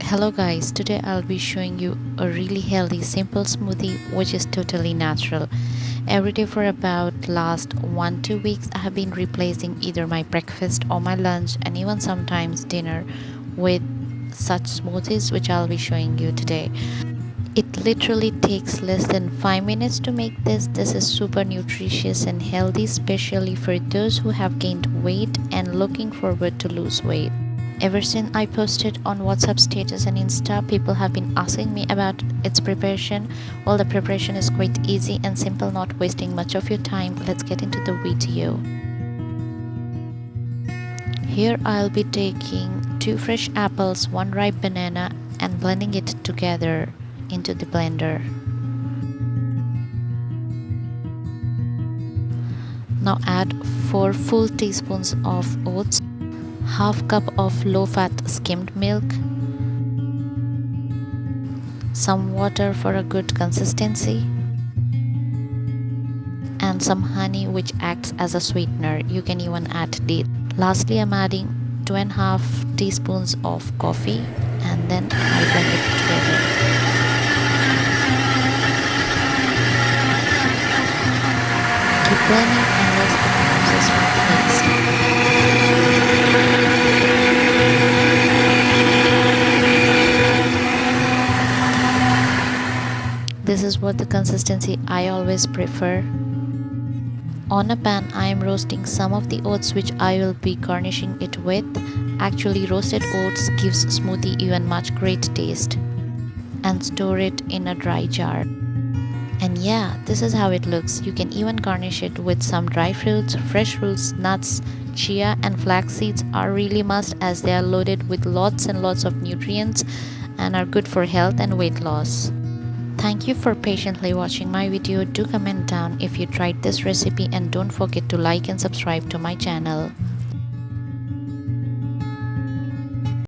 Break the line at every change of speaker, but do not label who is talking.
Hello guys, today I'll be showing you a really healthy simple smoothie which is totally natural. Every day for about last 1-2 weeks I have been replacing either my breakfast or my lunch and even sometimes dinner with such smoothies which I'll be showing you today. It literally takes less than 5 minutes to make this. This is super nutritious and healthy, especially for those who have gained weight and looking forward to lose weight. Ever since I posted on WhatsApp status and Insta, people have been asking me about its preparation. Well, the preparation is quite easy and simple, not wasting much of your time. Let's get into the video. Here I'll be taking 2 fresh apples, 1 ripe banana and blending it together into the blender. Now add 4 full teaspoons of oats, half cup of low-fat skimmed milk, some water for a good consistency, and some honey which acts as a sweetener. You can even add dates. Lastly, I'm adding 2.5 teaspoons of coffee and then I blend it together. Keep blending and let's get the process next. This is what the consistency I always prefer. On a pan, I am roasting some of the oats which I will be garnishing it with. Actually, roasted oats gives smoothie even much great taste. And store it in a dry jar. And yeah, this is how it looks. You can even garnish it with some dry fruits, fresh fruits, nuts. Chia and flax seeds are really must as they are loaded with lots and lots of nutrients and are good for health and weight loss. Thank you for patiently watching my video. Do comment down if you tried this recipe and don't forget to like and subscribe to my channel.